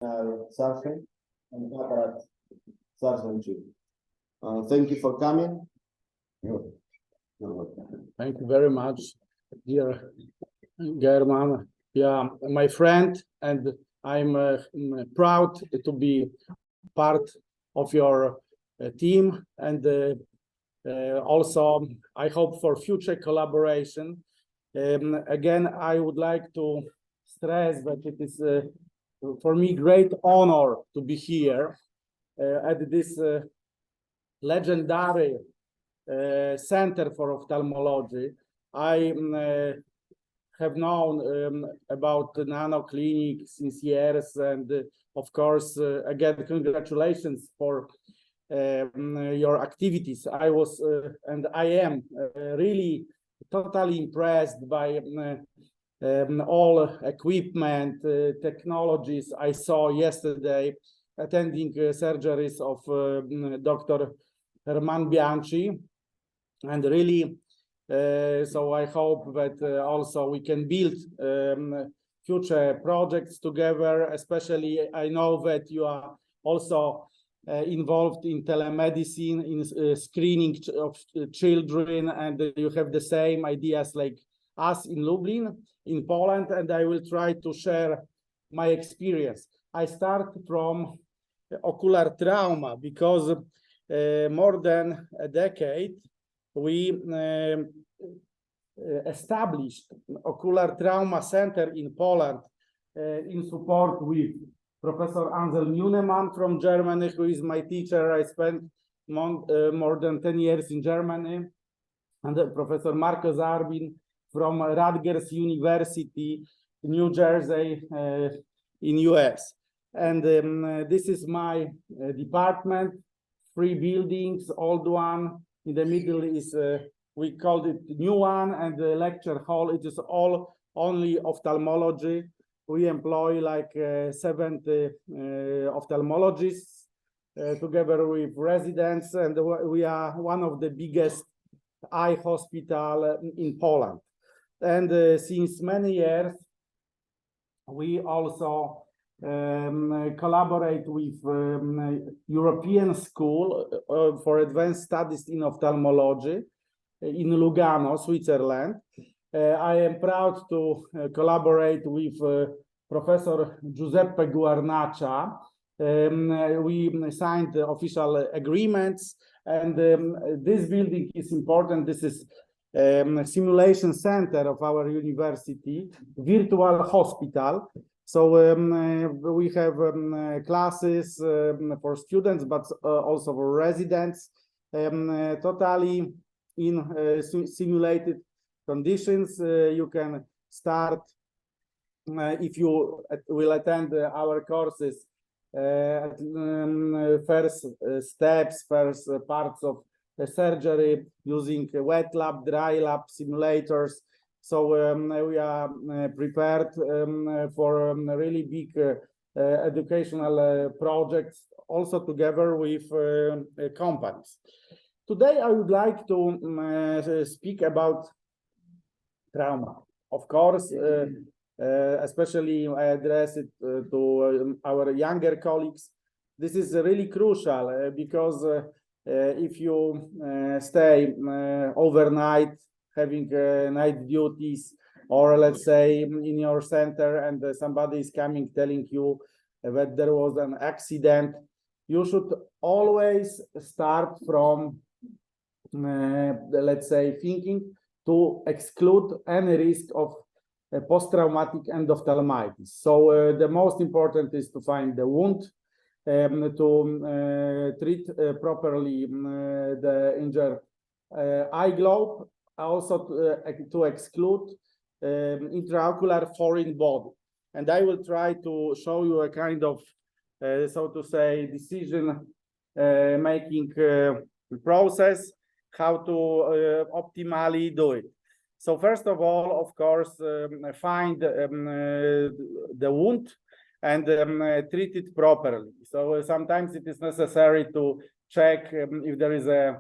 surgeon and cataract surgeon too. Thank you for coming. You're welcome. Thank you very much, dear German. Yeah, my friend, and I'm proud to be part of your team, and also I hope for future collaboration. Again, I would like to stress that it is for me great honor to be here at this legendary Center for Ophthalmology. I have known about Nano Clinic since years, and of course, again, congratulations for your activities. I was and I am really totally impressed by all equipment, technologies I saw yesterday attending surgeries of Dr. Herman Bianchi, and really so I hope that also we can build future projects together. Especially I know that you are also involved in telemedicine, in screening of children, and you have the same ideas like us in Lublin, in Poland, and I will try to share my experience. I start from ocular trauma because more than a decade we established Ocular Trauma Center in Poland in support with Professor Ansel Neunemann from Germany, who is my teacher. I spent more than 10 years in Germany, and Professor Marcos Arbin from Rutgers University, New Jersey, in US. And this is my department, 3 buildings, old one. In the middle is, we called it new one, and the lecture hall, it is all only ophthalmology. We employ like 70 ophthalmologists together with residents, and we are one of the biggest eye hospital in Poland. And since many years, we also collaborate with European School for Advanced Studies in Ophthalmology in Lugano, Switzerland. I am proud to collaborate with Professor Giuseppe Guarnaccia. We signed the official agreements, and this building is important. This is simulation center of our university, virtual hospital. So we have classes for students, but also for residents, totally in simulated conditions. You can start, if you will attend our courses, first steps, first parts of the surgery using wet lab, dry lab simulators. So we are prepared for really big educational projects, also together with companies. Today, I would like to speak about trauma. Of course, especially I address it to our younger colleagues. This is really crucial because if you stay overnight, having night duties, or let's say in your center, and somebody is coming telling you that there was an accident, you should always start from, let's say, thinking to exclude any risk of post-traumatic endophthalmitis. So the most important is to find the wound, to treat properly the injured eye globe, also to exclude intraocular foreign body. And I will try to show you a kind of, so to say, decision making process, how to optimally do it. So first of all, of course, find the wound and treat it properly. So sometimes it is necessary to check if there is a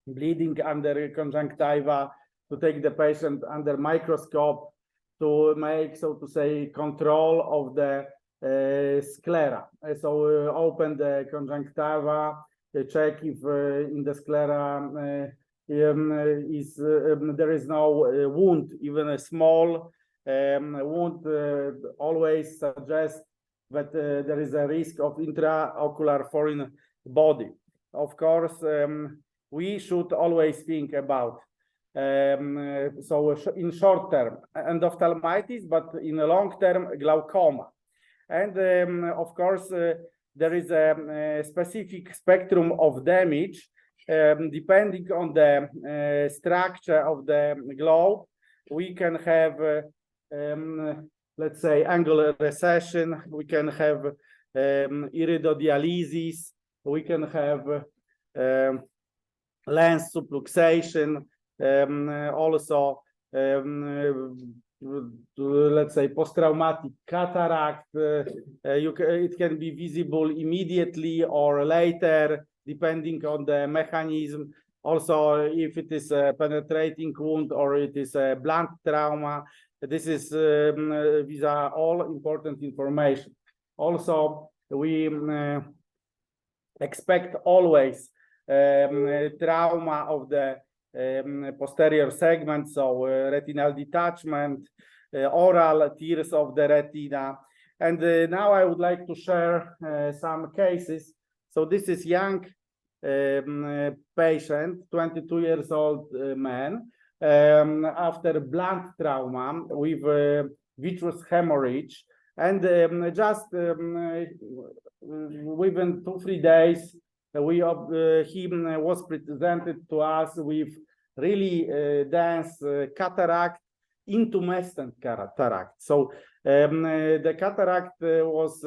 bleeding under conjunctiva, to take the patient under microscope, to make, so to say, control of the sclera. So open the conjunctiva, check if in the sclera there is no wound, even a small wound always suggests that there is a risk of intraocular foreign body. Of course, we should always think about so in short term endophthalmitis, but in a long term glaucoma. And of course, there is a specific spectrum of damage depending on the structure of the globe. We can have, let's say, angular recession. We can have iridodialysis. We can have lens subluxation. Also, let's say post-traumatic cataract. It can be visible immediately or later, depending on the mechanism. Also, if it is a penetrating wound or it is a blunt trauma, this is these are all important information. Also, we expect always trauma of the posterior segment, so retinal detachment, oral tears of the retina. And now I would like to share some cases. So this is young patient, 22 years old man, after blunt trauma with vitreous hemorrhage. And just within 2-3 days, he was presented to us with really dense cataract, intumescent cataract. So the cataract was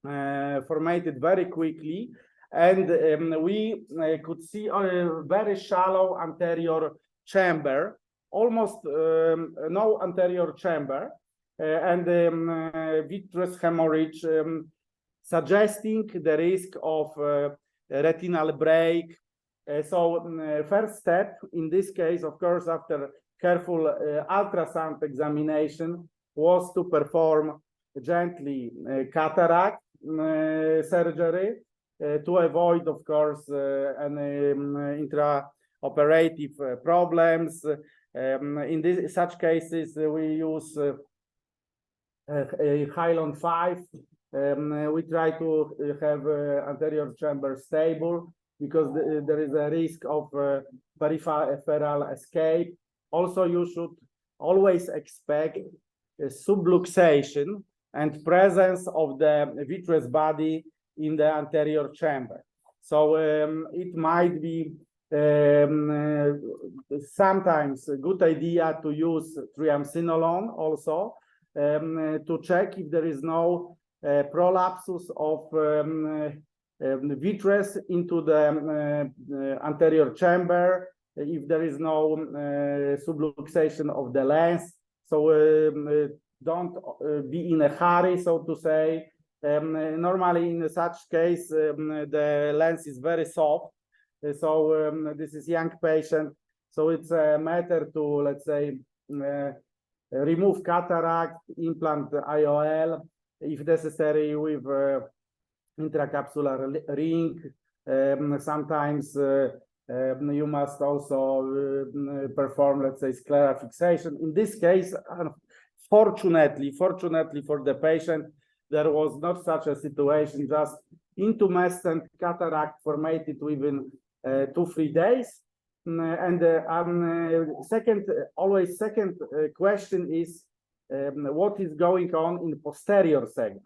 formatted very quickly, and we could see a very shallow anterior chamber, almost no anterior chamber, and vitreous hemorrhage, suggesting the risk of retinal break. So first step in this case, of course, after careful ultrasound examination, was to perform gently cataract surgery to avoid, of course, any intraoperative problems. In such cases, we use Hylon 5. We try to have anterior chamber stable because there is a risk of peripheral escape. Also, you should always expect subluxation and presence of the vitreous body in the anterior chamber. So it might be sometimes a good idea to use triamcinolone also to check if there is no prolapsus of vitreous into the anterior chamber, if there is no subluxation of the lens. So don't be in a hurry, so to say. Normally in such case, the lens is very soft. So this is young patient. So it's a matter to, let's say, remove cataract, implant IOL, if necessary, with intracapsular ring. Sometimes you must also perform, let's say, scleral fixation. In this case, fortunately for the patient, there was not such a situation, just intumescent cataract formatted within 2-3 days. And second question is, what is going on in the posterior segment?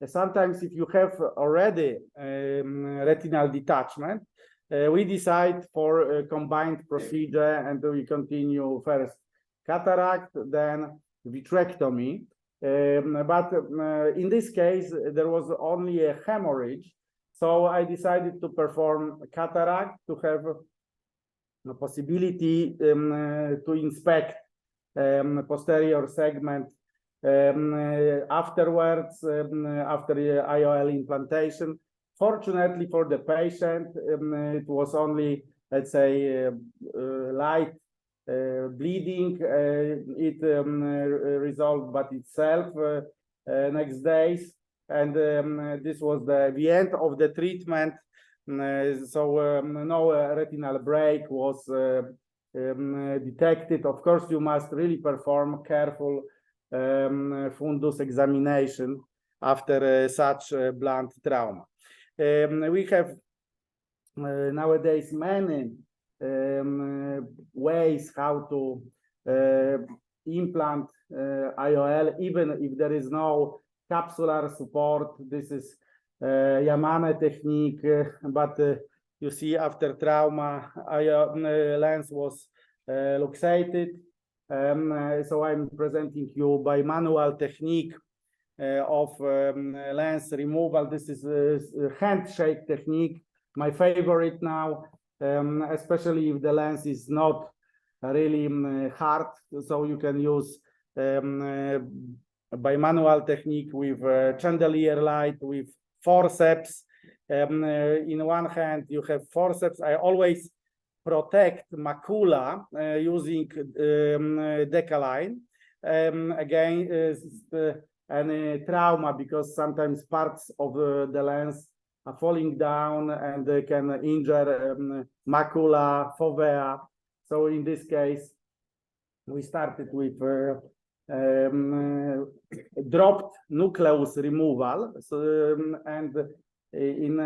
Sometimes if you have already retinal detachment, we decide for a combined procedure, and we continue first cataract, then vitrectomy. But in this case, there was only a hemorrhage. So I decided to perform cataract to have a possibility to inspect posterior segment afterwards, after the IOL implantation. Fortunately for the patient, it was only, let's say, light bleeding. It resolved by itself. next days, and this was the end of the treatment. So no retinal break was detected. Of course, you must really perform careful fundus examination after such blunt trauma. We have nowadays many ways how to implant IOL, even if there is no capsular support. This is Yamane technique, but you see after trauma, lens was luxated. So I'm presenting you by manual technique of lens removal. This is a handshake technique, my favorite now, especially if the lens is not really hard. So you can use by manual technique with chandelier light, with forceps. In one hand, you have forceps. I always protect macula using decaline against any trauma, because sometimes parts of the lens are falling down and they can injure macula, fovea. So in this case, we started with dropped nucleus removal. So, and in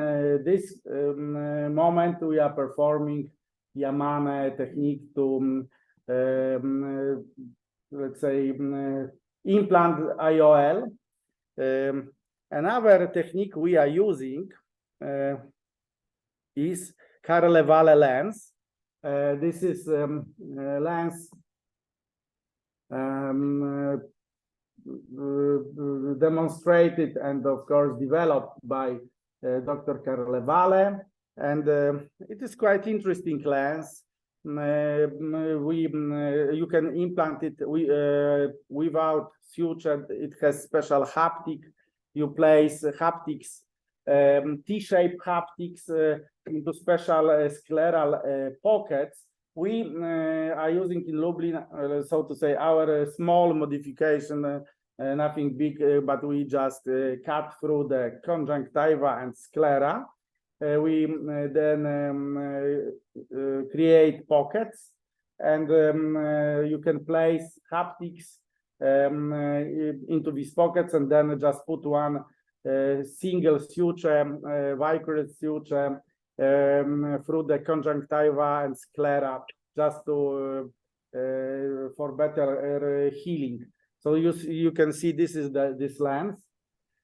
this moment, we are performing Yamane technique to, let's say, implant IOL. Another technique we are using is Carle-Vale lens. This is lens demonstrated and of course developed by Dr. Carle-Vale, and it is quite interesting lens. You can implant it without suture. It has special haptic. You place haptics, T-shaped haptics into special scleral pockets. We are using in Lublin, so to say, our small modification, nothing big, but we just cut through the conjunctiva and sclera. We then create pockets, and you can place haptics into these pockets, and then just put one single suture, vicarious suture through the conjunctiva and sclera, just to for better healing. So you can see this is this lens.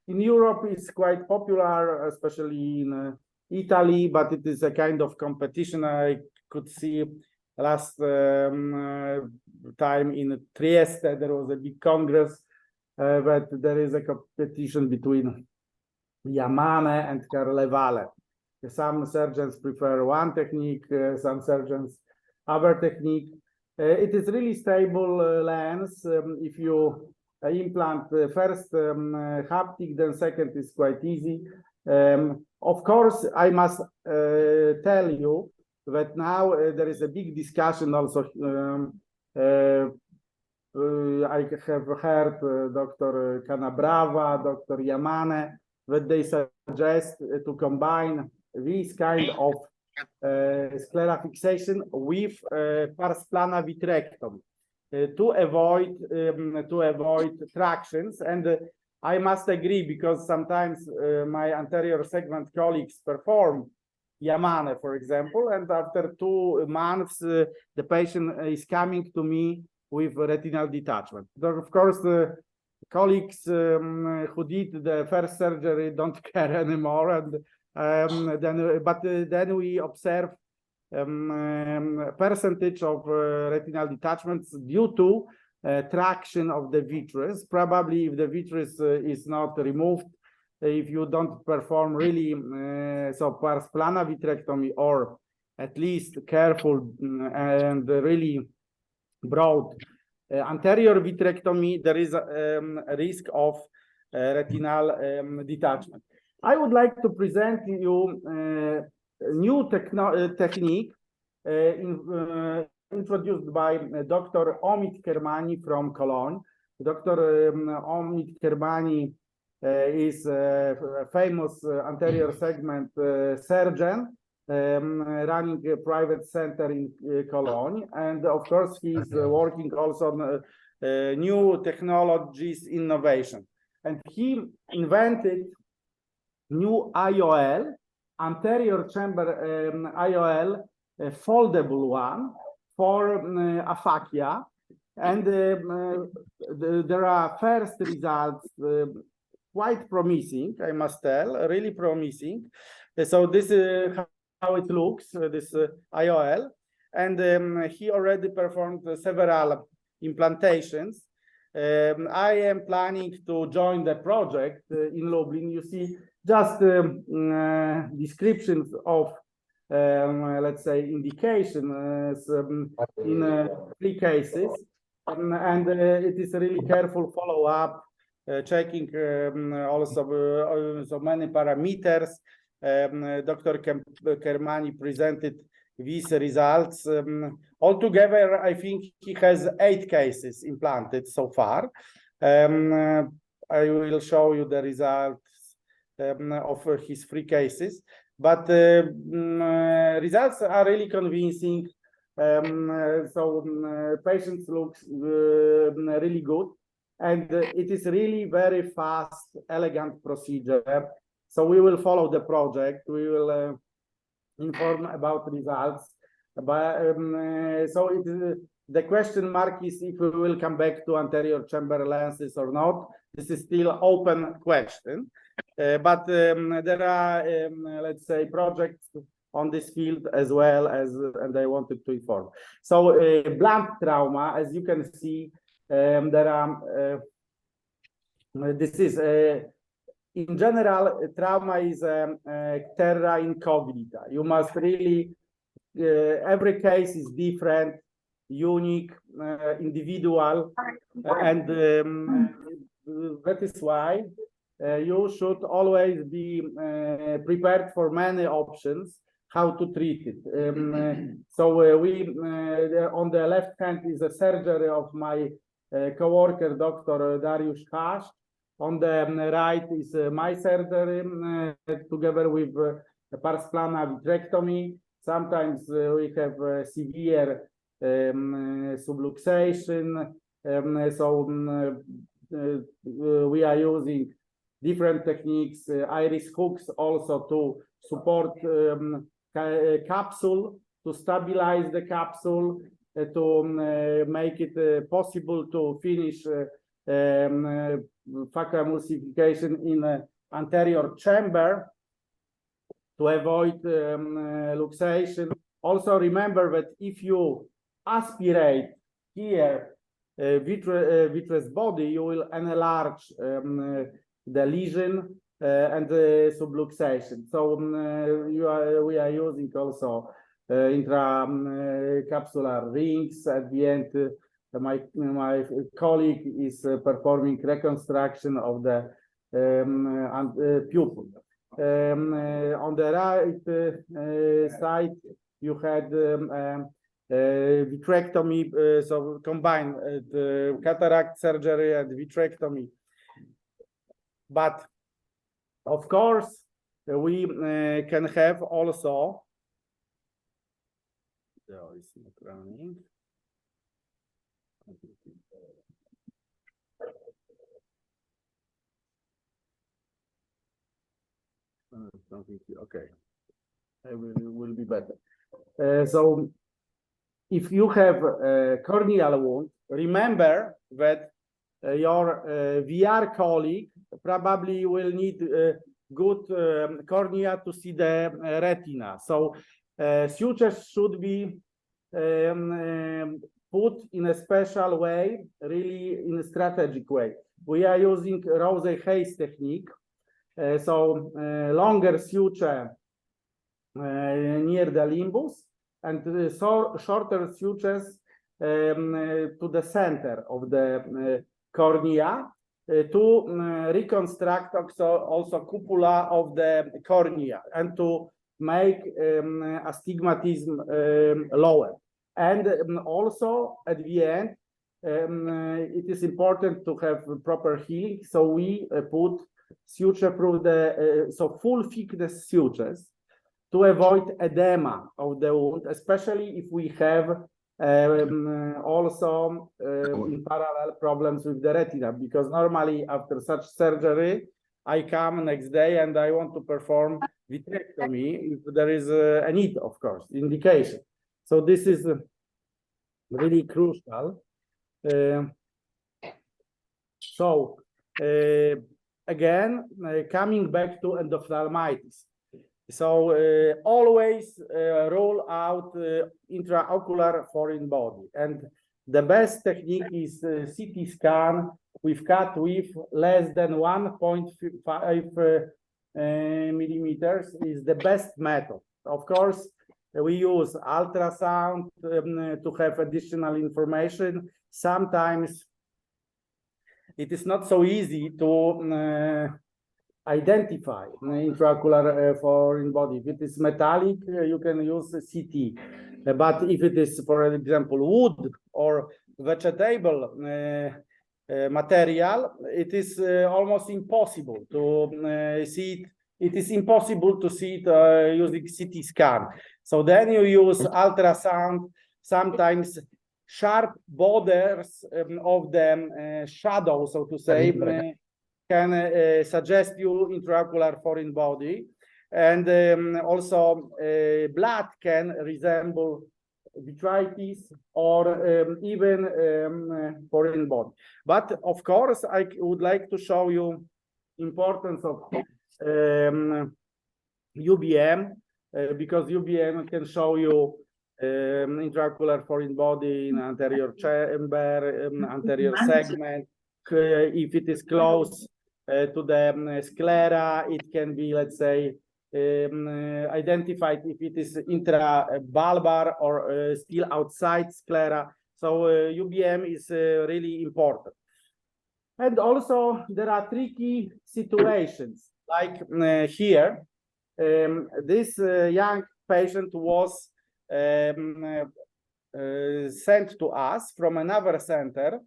In Europe, it's quite popular, especially in Italy, but it is a kind of competition. I could see last time in Trieste, there was a big congress, but there is a competition between Yamane and Carle-Vale. Some surgeons prefer one technique, some surgeons other technique. It is really stable lens. If you implant first haptic, then second is quite easy. Of course, I must tell you that now there is a big discussion also. I have heard Dr. Canabrava, Dr. Yamane, that they suggest to combine this kind of scleral fixation with pars plana vitrectomy to avoid tractions. And I must agree, because sometimes my anterior segment colleagues perform Yamane, for example, and after 2 months, the patient is coming to me with retinal detachment. Of course, the colleagues who did the first surgery don't care anymore, and then we observe percentage of retinal detachments due to traction of the vitreous. Probably if the vitreous is not removed, if you don't perform really so pars plana vitrectomy, or at least careful and really broad anterior vitrectomy, there is a risk of retinal detachment. I would like to present you a new technique introduced by Dr. Omid Kermani from Cologne. Dr. Omid Kermani is a famous anterior segment surgeon running a private center in Cologne. And of course, he's working also on new technologies, innovation. And he invented new IOL, anterior chamber IOL, a foldable one for aphakia. And there are first results quite promising, I must tell, really promising. So this is how it looks, this IOL. And he already performed several implantations. I am planning to join the project in Lublin. You see just descriptions of, let's say, indications in 3 cases. And it is really careful follow-up, checking also so many parameters. Dr. Kermani presented these results. Altogether, I think he has 8 cases implanted so far. I will show you the results of his 3 cases, but results are really convincing. Patients look really good, and it is really very fast, elegant procedure. So we will follow the project. We will inform about results. But so the question mark is if we will come back to anterior chamber lenses or not. This is still open question. But there are, let's say, projects on this field as well as, and I wanted to inform. So blunt trauma, as you can see, there are, this is, in general, trauma is terra incognita. You must really, every case is different, unique, individual, and that is why you should always be prepared for many options how to treat it. So we, on the left hand is a surgery of my co-worker, Dr. Dariusz Hasz. On the right is my surgery together with pars plana vitrectomy. Sometimes we have severe subluxation. We are using different techniques, iris hooks also to support capsule, to stabilize the capsule, to make it possible to finish phacoemulsification in anterior chamber to avoid luxation. Also remember that if you aspirate here vitreous body, you will enlarge the lesion and the subluxation. So we are using also intracapsular rings. At the end, my colleague is performing reconstruction of the pupil. On the right side, you had vitrectomy, so combine the cataract surgery and vitrectomy. But of course, we can have also. No, it's not running. Okay, it will be better. So, if you have a corneal wound, remember that your VR colleague probably will need good cornea to see the retina. So, sutures should be put in a special way, really in a strategic way. We are using Rose-Hayes technique. So longer suture near the limbus and shorter sutures to the center of the cornea to reconstruct also cupula of the cornea and to make astigmatism lower. And also at the end, it is important to have proper healing. So we put suture through so full thickness sutures to avoid edema of the wound, especially if we have also in parallel problems with the retina, because normally after such surgery, I come next day and I want to perform vitrectomy if there is a need, of course, indication. So this is really crucial. Again, coming back to endophthalmitis. So always rule out intraocular foreign body, and the best technique is CT scan with cut width less than 1.5 millimeters is the best method. Of course, we use ultrasound to have additional information. Sometimes it is not so easy to identify intraocular foreign body. If it is metallic, you can use CT. But if it is, for example, wood or vegetable material, it is almost impossible to see it. It is impossible to see it using CT scan. So then you use ultrasound, sometimes sharp borders of the shadow, so to say, can suggest you intraocular foreign body. And also blood can resemble vitritis or even foreign body. But of course, I would like to show you importance of UBM, because UBM can show you intraocular foreign body in anterior chamber, anterior segment. If it is close to the sclera, it can be, let's say, identified if it is intrabulbar or still outside sclera. So UBM is really important. And also there are tricky situations, like here, this young patient was sent to us from another center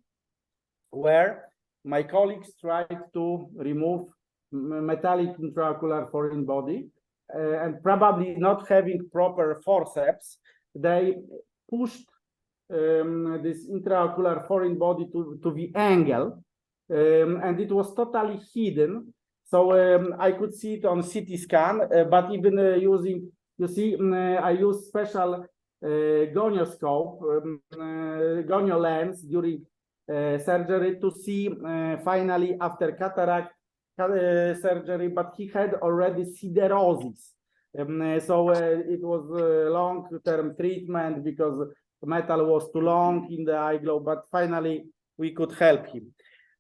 where my colleagues tried to remove metallic intraocular foreign body, and probably not having proper forceps, they pushed this intraocular foreign body to the angle, and it was totally hidden. So I could see it on CT scan, but even using, you see, I use special gonioscope, gonio lens during surgery to see finally after cataract surgery, but he had already siderosis. So it was a long-term treatment because metal was too long in the eye globe, but finally we could help him.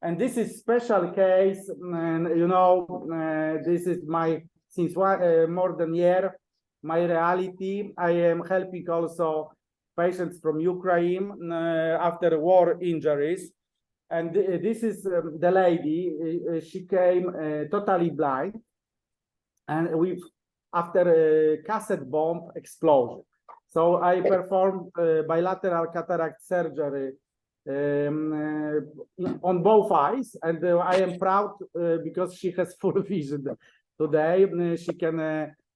And this is special case, and you know, this is my, since more than a year, my reality. I am helping also patients from Ukraine after war injuries. And this is the lady, she came totally blind, and with after a cassette bomb explosion. So I performed bilateral cataract surgery on both eyes, and I am proud because she has full vision today. She can,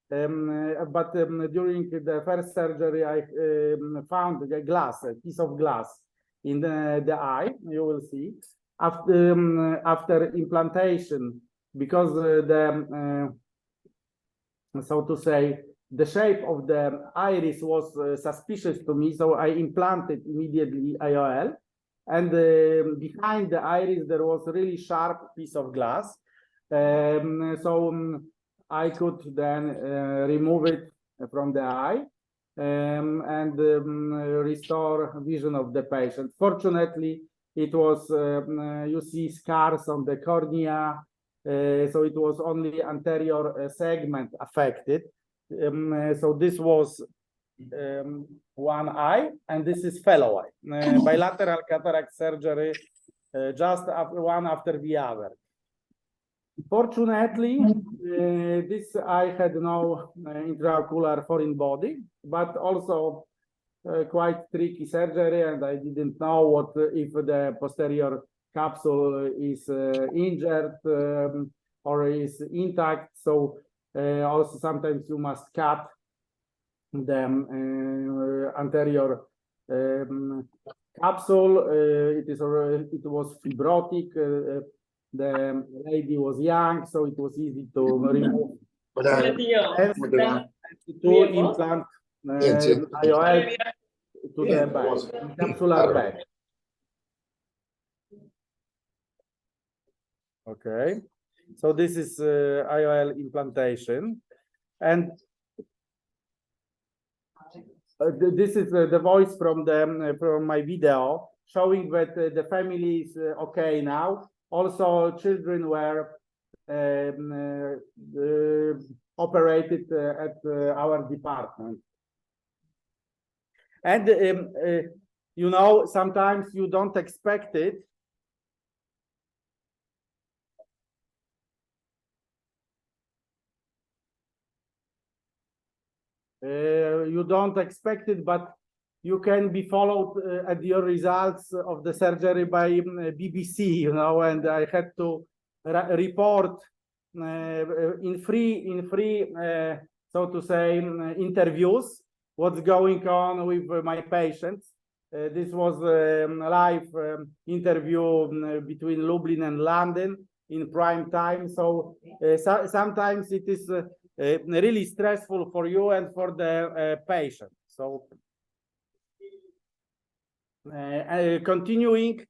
but during the first surgery, I found a glass, a piece of glass in the eye. You will see after implantation, because the so to say, the shape of the iris was suspicious to me, so I implanted immediately IOL. And behind the iris, there was a really sharp piece of glass. So I could then remove it from the eye and restore vision of the patient. Fortunately, it was, you see scars on the cornea, so it was only anterior segment affected. So this was one eye, and this is fellow eye. Bilateral cataract surgery, just one after the other. Fortunately, this eye had no intraocular foreign body, but also quite tricky surgery, and I didn't know what if the posterior capsule is injured or is intact. So also sometimes you must cut the anterior capsule. It was fibrotic. The lady was young, so it was easy to remove to implant IOL to the back, capsular bag. Okay, so this is IOL implantation, and this is the voice from my video showing that the family is okay now. Also, children were operated at our department. And you know, sometimes you don't expect it. You don't expect it, but you can be followed at your results of the surgery by BBC, you know, and I had to report in free, so to say, interviews, what's going on with my patients. This was a live interview between Lublin and London in prime time. So sometimes it is really stressful for you and for the patient. So continuing,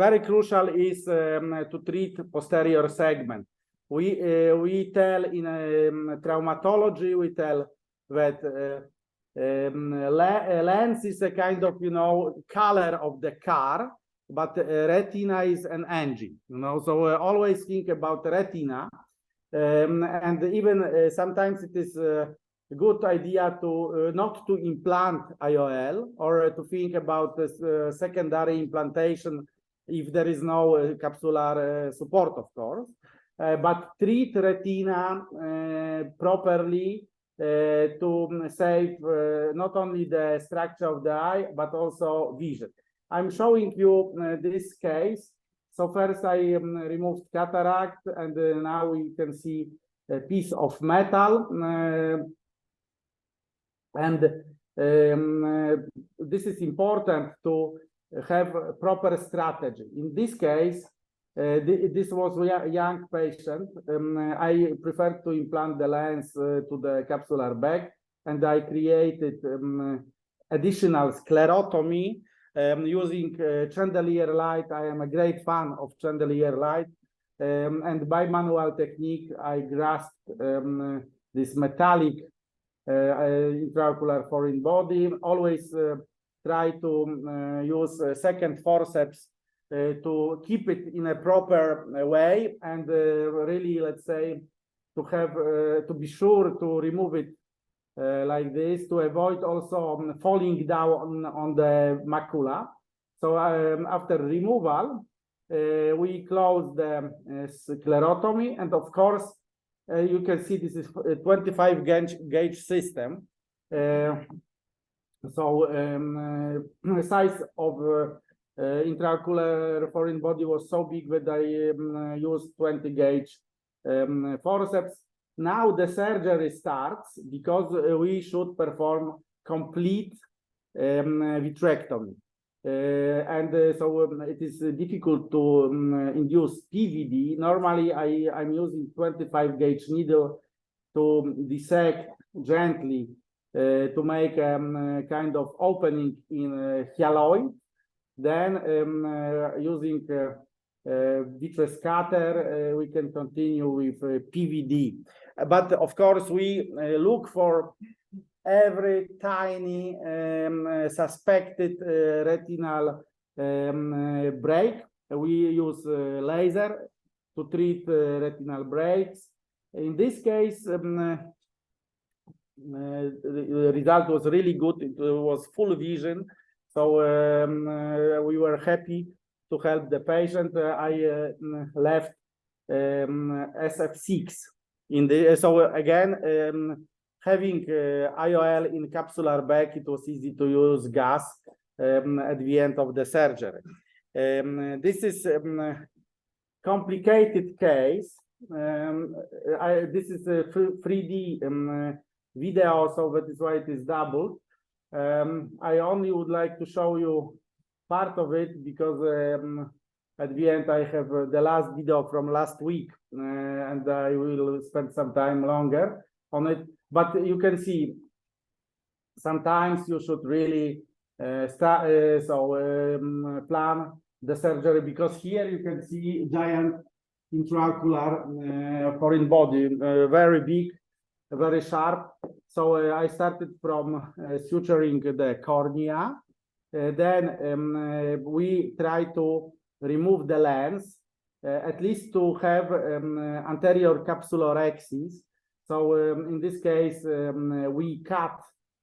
very crucial is to treat posterior segment. We tell in traumatology, we tell that lens is a kind of, you know, color of the car, but retina is an engine, you know, so always think about retina. And even sometimes it is a good idea to not to implant IOL, or to think about this secondary implantation if there is no capsular support, of course, but treat retina properly to save not only the structure of the eye, but also vision. I'm showing you this case. So first I removed cataract, and now we can see a piece of metal. And this is important to have a proper strategy. In this case, this was a young patient. I preferred to implant the lens to the capsular bag, and I created additional sclerotomy using chandelier light. I am a great fan of chandelier light, and by manual technique, I grasped this metallic intraocular foreign body. Always try to use a second forceps to keep it in a proper way, and really, let's say, to have to be sure to remove it like this, to avoid also falling down on the macula. So after removal, we close the sclerotomy, and of course, you can see this is a 25 gauge system. So the size of intraocular foreign body was so big that I used 20 gauge forceps. Now the surgery starts, because we should perform complete vitrectomy. So it is difficult to induce PVD. Normally, I'm using 25 gauge needle to dissect gently to make a kind of opening in hyaloid. Then using vitreous cutter, we can continue with PVD. But of course, we look for every tiny suspected retinal break. We use laser to treat retinal breaks. In this case, the result was really good. It was full vision. So we were happy to help the patient. I left SF6 in the, so again, having IOL in capsular bag, it was easy to use gas at the end of the surgery. This is complicated case. This is a 3D video, so that is why it is doubled. I only would like to show you part of it because at the end I have the last video from last week, and I will spend some time longer on it. But you can see sometimes you should really plan the surgery, because here you can see giant intraocular foreign body, very big, very sharp. So I started from suturing the cornea. Then we try to remove the lens, at least to have anterior capsulorhexis. So in this case, we cut,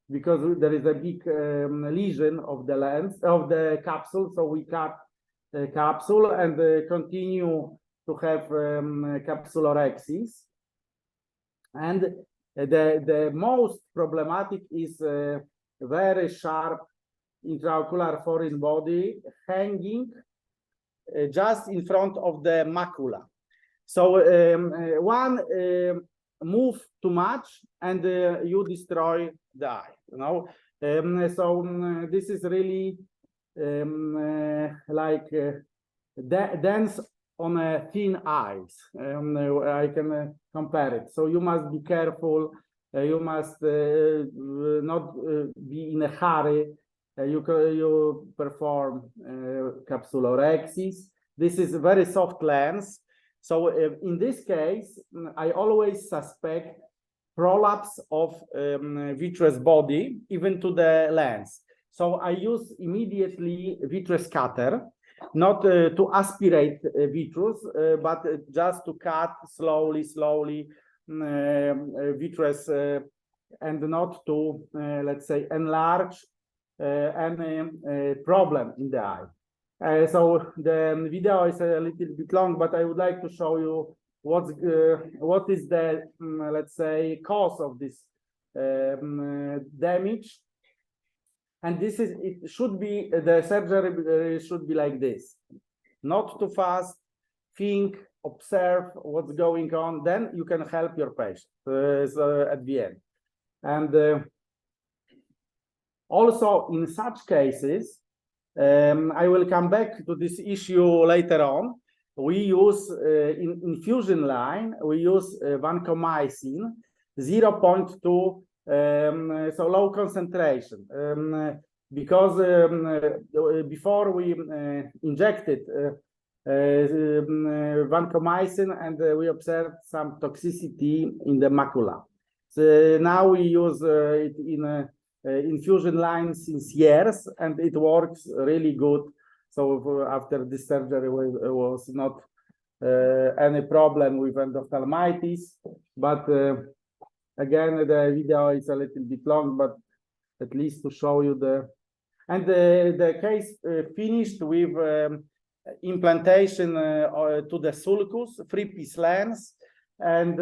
because there is a big lesion of the lens, of the capsule. So we cut the capsule and continue to have capsulorhexis. And the most problematic is very sharp intraocular foreign body hanging just in front of the macula. So one move too much and you destroy the eye, you know. This is really like dense on a thin ice. I can compare it. So you must be careful. You must not be in a hurry. You perform capsulorhexis. This is a very soft lens. So in this case, I always suspect prolapse of vitreous body, even to the lens. So I use immediately vitreous cutter, not to aspirate vitreous, but just to cut slowly vitreous, and not to, let's say, enlarge any problem in the eye. So the video is a little bit long, but I would like to show you what is the, let's say, cause of this damage. And this is, it should be, the surgery should be like this: not too fast, think, observe what's going on, then you can help your patient at the end. And also in such cases, I will come back to this issue later on. We use in infusion line, we use vancomycin 0.2, so low concentration, because before we injected vancomycin, and we observed some toxicity in the macula. So now we use it in infusion line since years, and it works really good. So after this surgery, was not any problem with endophthalmitis. But again, the video is a little bit long, but at least to show you the, and the case finished with implantation to the sulcus, 3-piece lens, and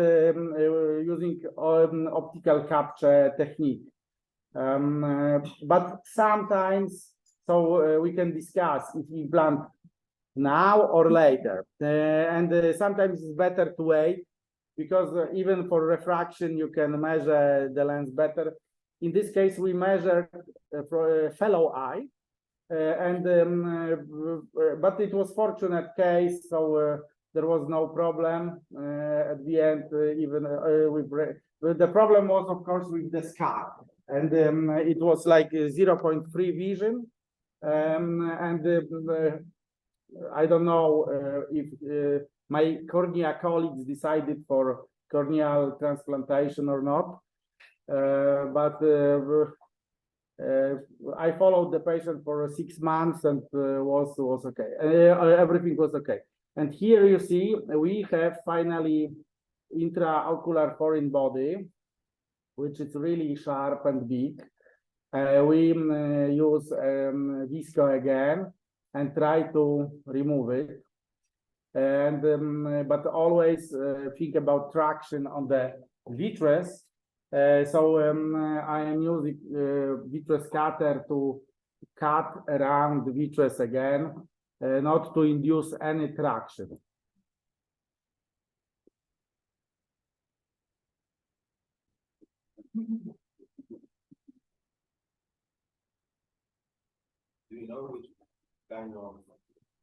using optical capture technique. But sometimes, so we can discuss if we implant now or later, and sometimes it's better to wait, because even for refraction you can measure the lens better. In this case, we measured for a fellow eye, but it was fortunate case, so there was no problem at the end. Even with the problem was, of course, with the scar, and it was like 0.3 vision, I don't know if my cornea colleagues decided for corneal transplantation or not, but I followed the patient for 6 months, and was okay. Everything was okay. And here you see we have finally intraocular foreign body, which is really sharp and big. We use visco again and try to remove it. And but always think about traction on the vitreous, I am using vitreous cutter to cut around the vitreous again, not to induce any traction. Do you know which kind of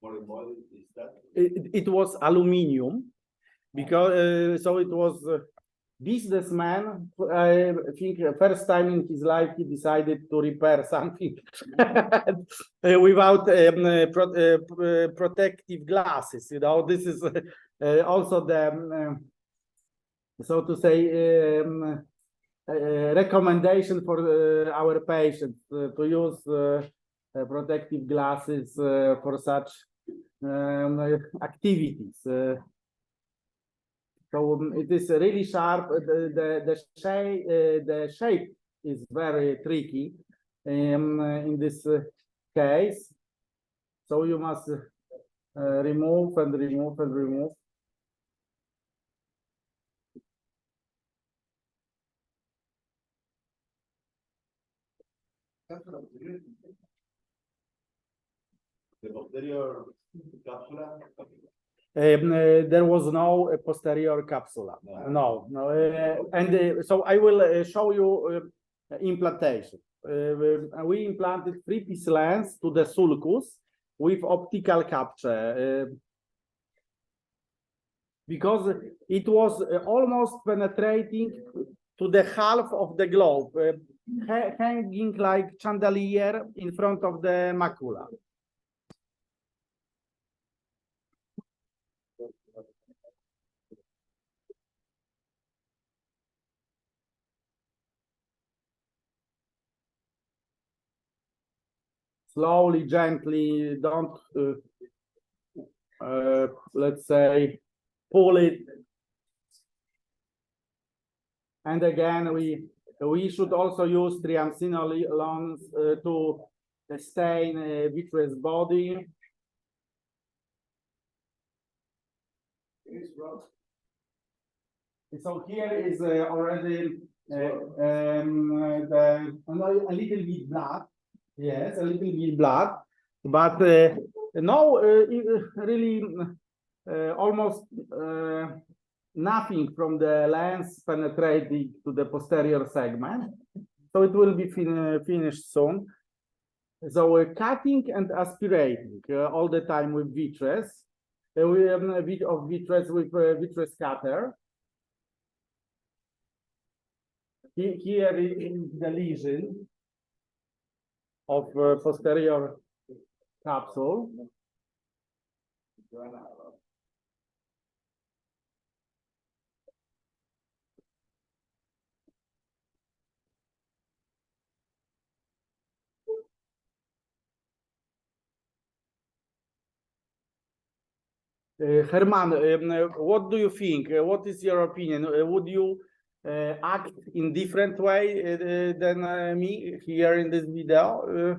model is that? It was aluminium, because so it was businessman. I think first time in his life he decided to repair something without protective glasses. You know, this is also the so to say recommendation for our patients to use protective glasses for such activities. So it is really sharp. The shape is very tricky in this case. So you must remove and remove and remove. The posterior capsula? There was no posterior capsula. No. So I will show you implantation. We implanted 3-piece lens to the sulcus with optical capture because it was almost penetrating to the half of the globe, hanging like chandelier in front of the macula. Slowly, gently, don't, let's say, pull it. And again, we should also use triamcinolones to stain vitreous body. So here is already a little bit blood. Yes, a little bit blood, but no, really almost nothing from the lens penetrating to the posterior segment. So it will be finished soon. So cutting and aspirating all the time with vitreous. We have a bit of vitreous with vitreous cutter. Here is the lesion of posterior capsule. Herman, what do you think? What is your opinion? Would you act in different way than me here in this video?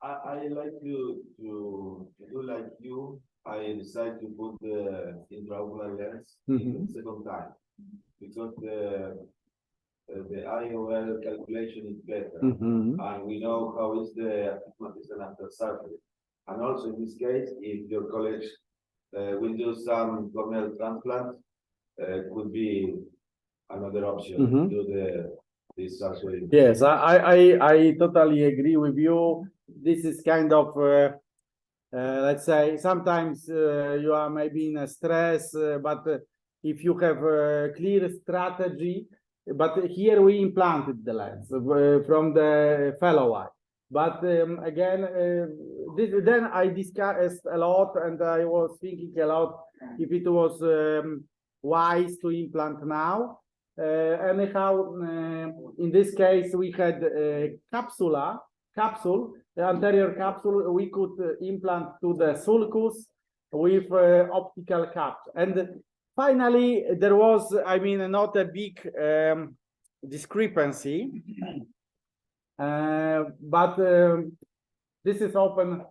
I like to do like you. I decide to put the intraocular lens the second time because the IOL calculation is better, and we know how is the astigmatism after surgery. And also in this case, if your college will do some corneal transplant, could be another option to do this surgery. Yes, I totally agree with you. This is kind of let's say sometimes you are maybe in a stress, but if you have a clear strategy, but here we implanted the lens from the fellow eye. But again, then I discussed a lot, and I was thinking a lot if it was wise to implant now. Anyhow, in this case, we had a capsule, the anterior capsule. We could implant to the sulcus with optical capture. And finally, there was, I mean, not a big discrepancy. But this is open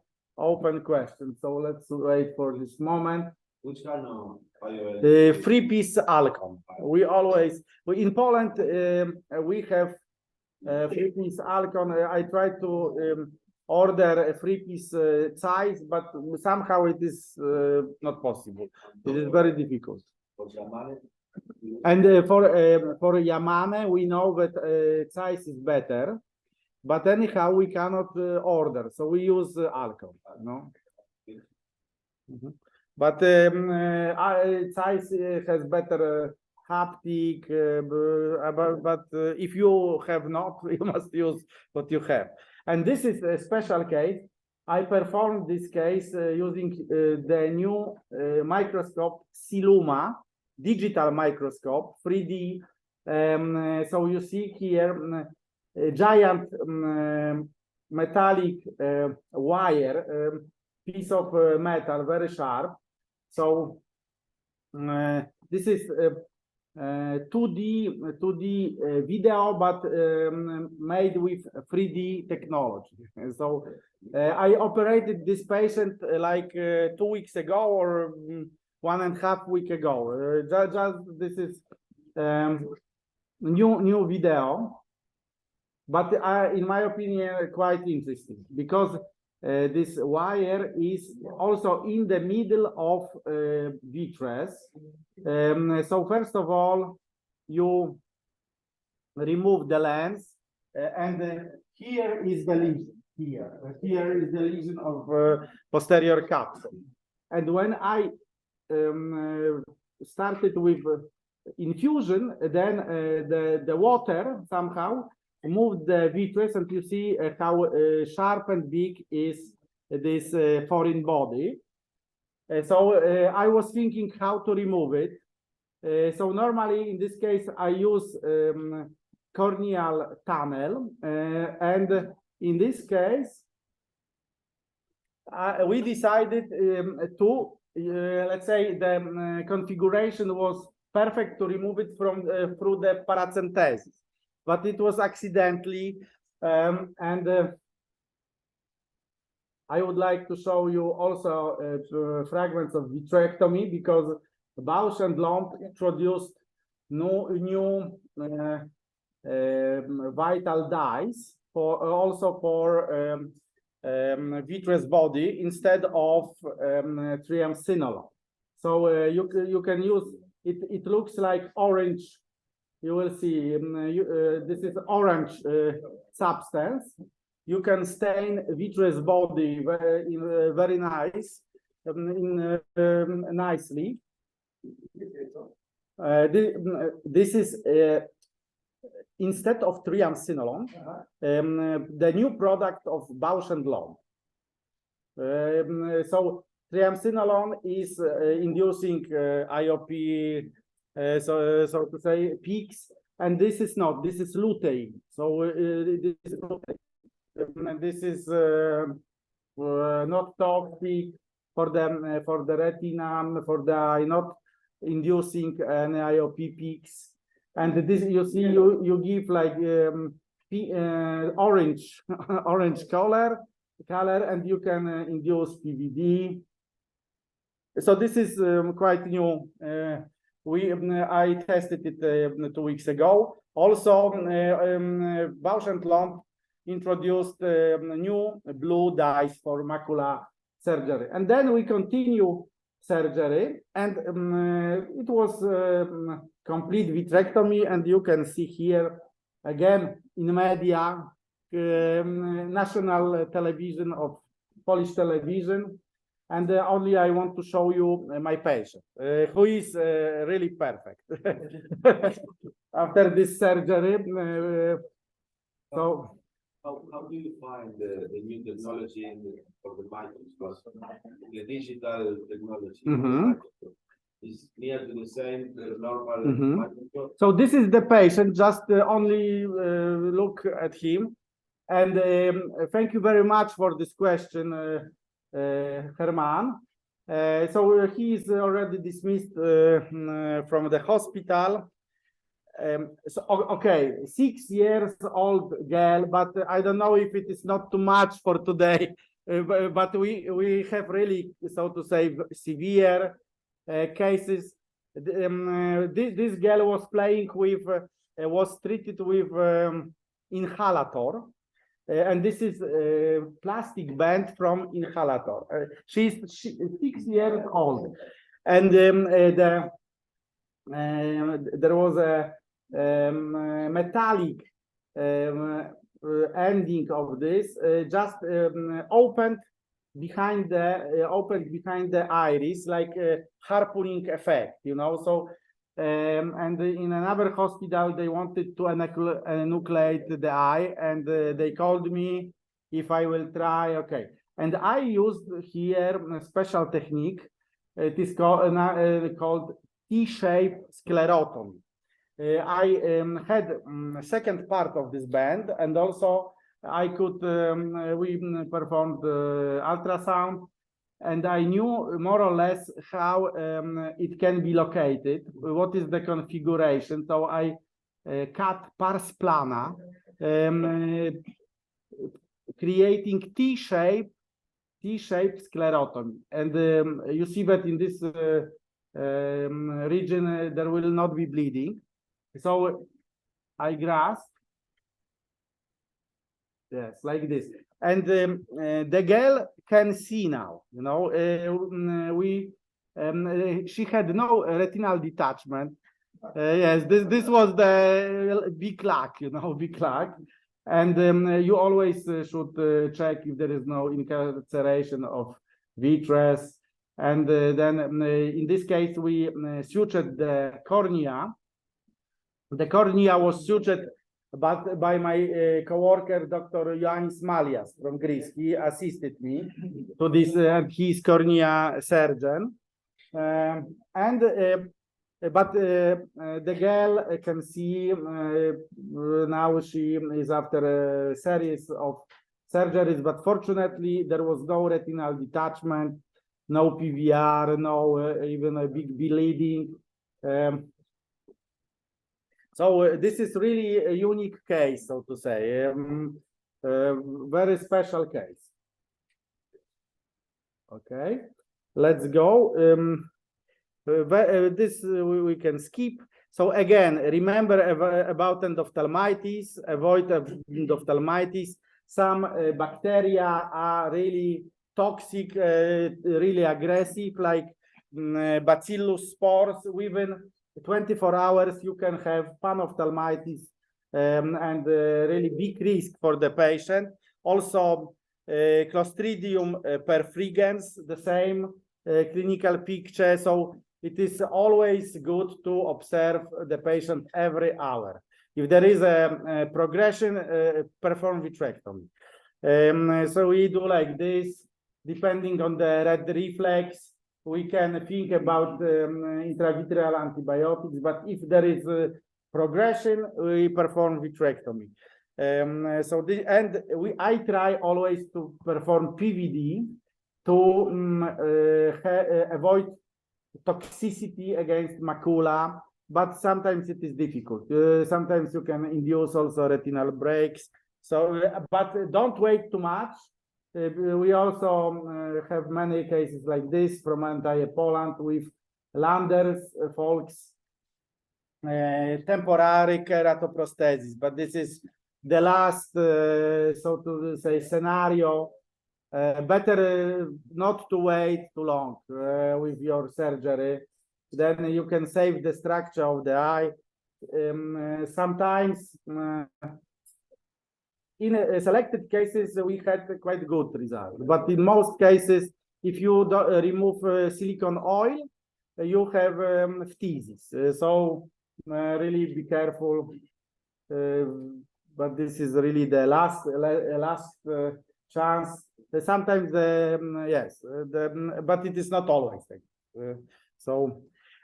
question. So let's wait for this moment. Which kind of 3-piece Alcon. we always in Poland we have 3-piece Alcon. I try to order a 3-piece size, but somehow it is not possible. It is very difficult. And for Yamane, we know that size is better, but anyhow we cannot order, so we use Alcon. No. But size has better haptic, but if you have not, you must use what you have. And this is a special case. I performed this case using the new microscope Siluma, digital microscope, 3D. So you see here a giant metallic wire, piece of metal, very sharp. So this is 2D video, but made with 3D technology. And so I operated this patient like 2 weeks ago or 1.5 weeks ago. Just this is new video, but in my opinion quite interesting, because this wire is also in the middle of vitreous. So first of all, you remove the lens, and here is the lesion. Here is the lesion of posterior capsule. And when I started with infusion, then the water somehow moved the vitreous, and you see how sharp and big is this foreign body. So I was thinking how to remove it. So normally in this case I use corneal tunnel, and in this case we decided to let's say the configuration was perfect to remove it from through the paracentesis. But it was accidentally, and I would like to show you also fragments of vitrectomy, because Bausch and Lomb introduced new vital dyes for also for vitreous body instead of triamcinolone. So you can use it. It looks like orange. You will see this is orange substance. You can stain vitreous body very nice, nicely. This is instead of triamcinolone, the new product of Bausch and Lomb. So triamcinolone is inducing IOP. So to say peaks, and this is not. This is lutein. So this is not toxic for the retina, for the not inducing any IOP peaks. And this you see, you give like orange color, and you can induce PVD. So this is quite new. I tested it 2 weeks ago. Also, Bausch and Lomb introduced new blue dyes for macula surgery, and then we continue surgery, and it was complete vitrectomy, and you can see here again in media, national television of Polish television. And only I want to show you my patient, who is really perfect after this surgery. So, how do you find the new technology for the microscope, the digital technology? Is near to the same normal microscope? So this is the patient. Just only look at him, and thank you very much for this question. Herman. So he is already dismissed from the hospital. So okay, 6 years old girl, but I don't know if it is not too much for today. But we have really, so to say, severe cases. this girl was playing with, was treated with inhalator. And this is a plastic band from inhalator. She's 6 years old. And there was a metallic ending of this, just opened behind the iris, like a harpooning effect, you know. So and in another hospital they wanted to enucleate the eye, and they called me if I will try. Okay, and I used here a special technique. It is called T-shaped sclerotomy. I had a second part of this band, and also I could, we performed ultrasound, and I knew more or less how it can be located, what is the configuration. So I cut pars plana, creating T-shaped sclerotomy. And you see that in this region there will not be bleeding. So I grasp, yes, like this. And the girl can see now, you know. She had no retinal detachment. Yes, this was the big luck, you know, big luck. And you always should check if there is no incarceration of vitreous. And then in this case, we sutured the cornea. The cornea was sutured but by my co-worker, Dr. Ioannis Malias from Greece. He assisted me to this, and he's cornea surgeon. But the girl can see now. She is after a series of surgeries, but fortunately there was no retinal detachment, no PVR, no even a big bleeding. So this is really a unique case, so to say, very special case. Okay, let's go. This we can skip. So again, remember about endophthalmitis, avoid endophthalmitis. Some bacteria are really toxic, really aggressive, like bacillus spores. Within 24 hours, you can have panophthalmitis and really big risk for the patient. Also, Clostridium perfringens, the same clinical picture. So it is always good to observe the patient every hour. If there is a progression, perform vitrectomy. So we do like this, depending on the red reflex. We can think about intravitreal antibiotics, but if there is progression, we perform vitrectomy. I try always to perform PVD to avoid toxicity against macula, but sometimes it is difficult. Sometimes you can induce also retinal breaks. So, but don't wait too much. We also have many cases like this from entire Poland with Landers, folks, temporary keratoprosthesis, but this is the last, so to say, scenario. Better not to wait too long with your surgery. Then you can save the structure of the eye. Sometimes in selected cases, we had quite good results. But in most cases, if you remove silicone oil, you have phthisis. So really be careful. But this is really the last chance. Sometimes, yes, but it is not always. So,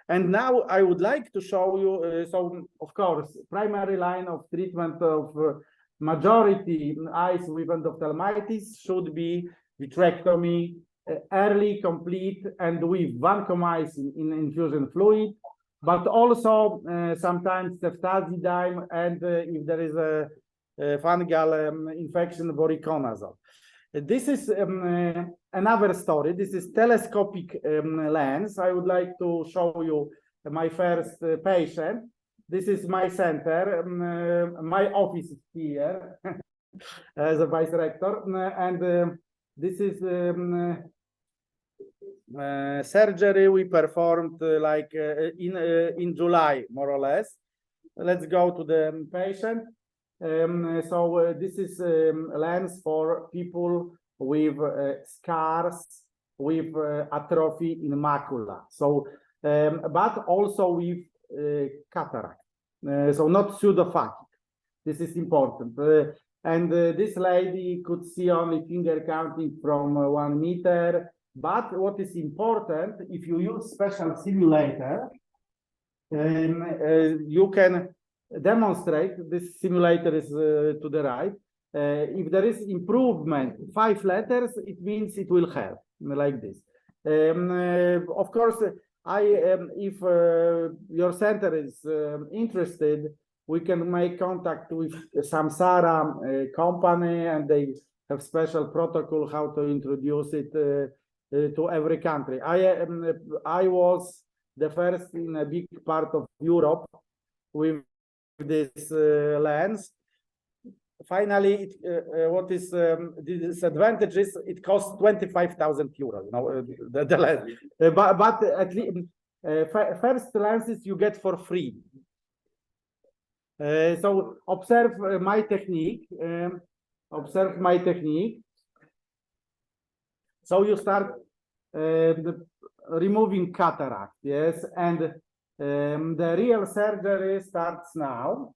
and now I would like to show you. So, of course, primary line of treatment of majority eyes with endophthalmitis should be vitrectomy, early, complete, and with vancomycin in infusion fluid, but also sometimes ceftazidime, and if there is a fungal infection, voriconazole. This is another story. This is telescopic lens. I would like to show you my first patient. This is my center. My office is here as a vice rector, and this is surgery we performed like in July, more or less. Let's go to the patient. So this is lens for people with scars, with atrophy in macula. So, but also with cataract. So not pseudophakic. This is important. And this lady could see only finger counting from 1 meter. But what is important, if you use special simulator, you can demonstrate, this simulator is to the right, if there is improvement 5 letters, it means it will help, like this. Of course, if your center is interested, we can make contact with Samsara company, and they have special protocol how to introduce it to every country. I was the first in a big part of Europe with this lens. Finally, what is the disadvantage is it costs 25,000 euros. You know, the lens. But at least first lenses you get for free. So observe my technique. Observe my technique. So you start removing cataract, yes, and the real surgery starts now.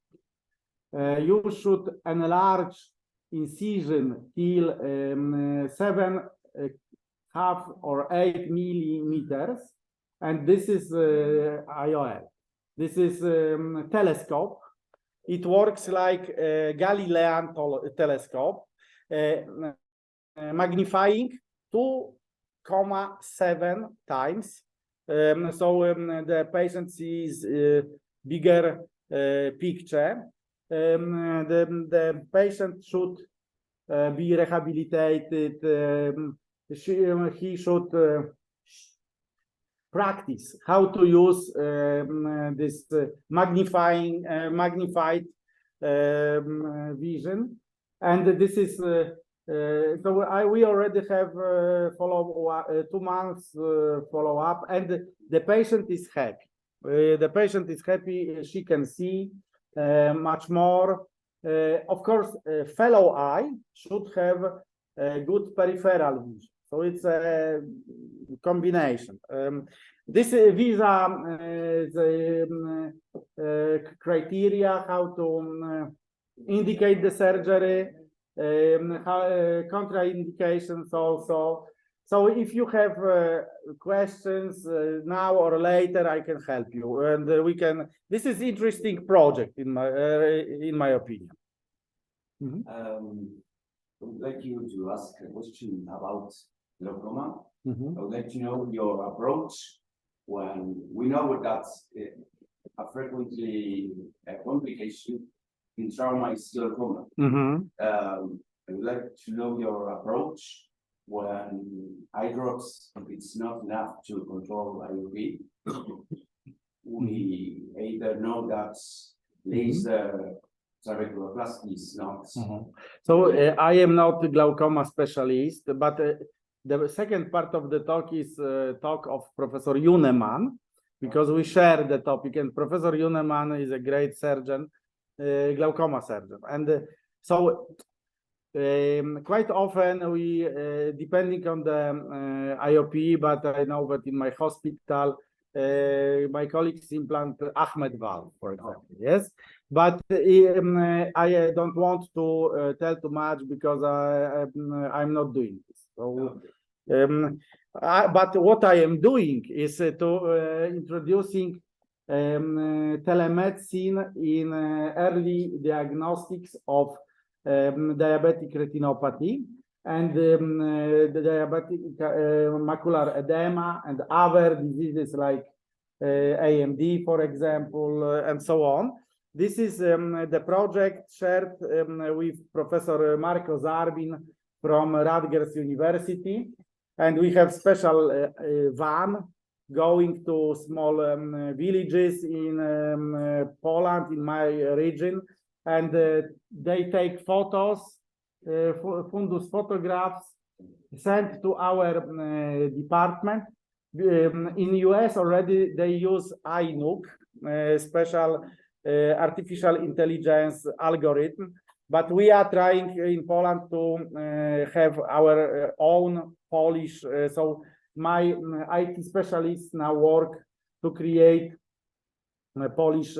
You should enlarge incision till 7.5 or 8 millimeters, and this is IOL. This is telescope. It works like a Galilean telescope, magnifying 2.7 times. So the patient sees bigger picture. The patient should be rehabilitated. He should practice how to use this magnified vision, and this is so we already have 2 months follow up, and the patient is happy. The patient is happy. She can see much more. Of course, fellow eye should have a good peripheral vision. So it's a combination. These are the criteria how to indicate the surgery, contraindications also. So if you have questions now or later, I can help you, and we can. This is interesting project in my opinion. Mm-hmm. I would like you to ask a question about glaucoma. Mm-hmm. I would like to know your approach when we know that a frequently a complication in trauma is glaucoma. Mm-hmm. I would like to know your approach when eye drops, it's not enough to control IOP. We either know that laser trabeculoplasty is not. Mm-hmm. So I am not a glaucoma specialist, but the second part of the talk is talk of Professor Juneman, because we share the topic, and Professor Juneman is a great surgeon, glaucoma surgeon, and so quite often we, depending on the IOP, but I know that in my hospital, my colleagues implant Ahmed valve, for example, yes? But I don't want to tell too much because I'm not doing this. So, but what I am doing is to introducing telemedicine in early diagnostics of diabetic retinopathy and the diabetic macular edema and other diseases like AMD, for example, and so on. This is the project shared with Professor Marko Zarbin from Rutgers University, and we have special van going to small villages in Poland, in my region, and they take photos, fundus photographs, sent to our department. In US already they use INUC, special artificial intelligence algorithm, but we are trying in Poland to have our own Polish. So my IT specialists now work to create Polish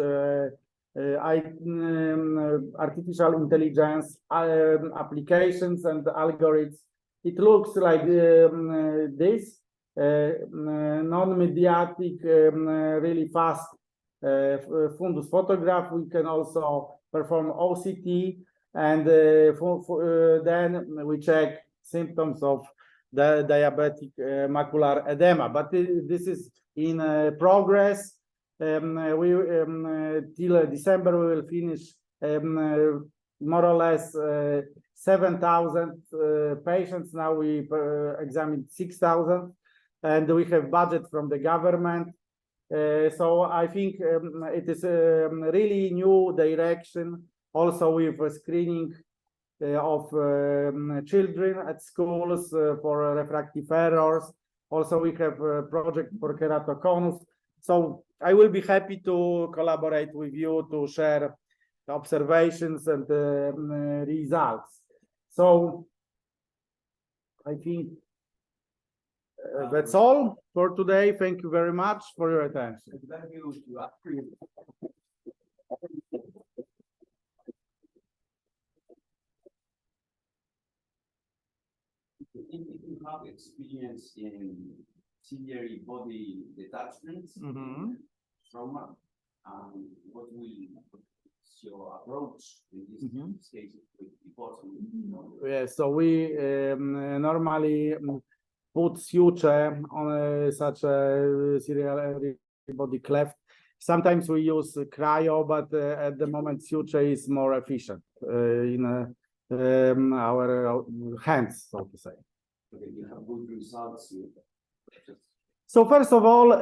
artificial intelligence applications and algorithms. It looks like this, non-mediatic, really fast fundus photograph. We can also perform OCT, and then we check symptoms of the diabetic macular edema. But this is in progress. Till December we will finish more or less 7,000 patients. Now we examined 6,000, and we have budget from the government. So I think it is a really new direction, also with a screening of children at schools for refractive errors. Also, we have a project for keratoconus. So I will be happy to collaborate with you to share the observations and results. So I think that's all for today. Thank you very much for your attention. Thank you. If you have experience in ciliary body detachments, trauma, what will your approach in this case with the Yeah, so we normally put suture on such a ciliary body cleft. Sometimes we use cryo, but at the moment suture is more efficient in our hands, so to say. Okay, you have good results. So first of all,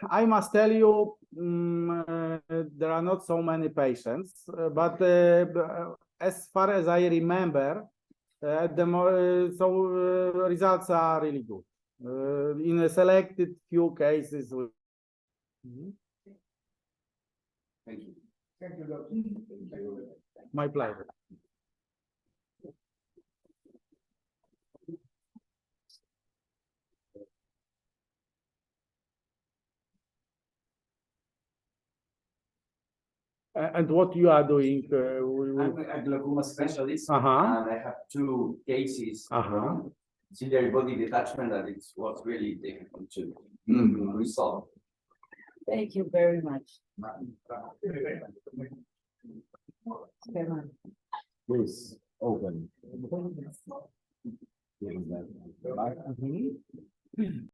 I must tell you, there are not so many patients, but as far as I remember, results are really good. In a selected few cases. Thank you. Thank you, Doctor. My pleasure. And what you are doing? I'm a glaucoma specialist, and I have two cases from ciliary body detachment that it was really difficult to resolve. Thank you very much. Please open.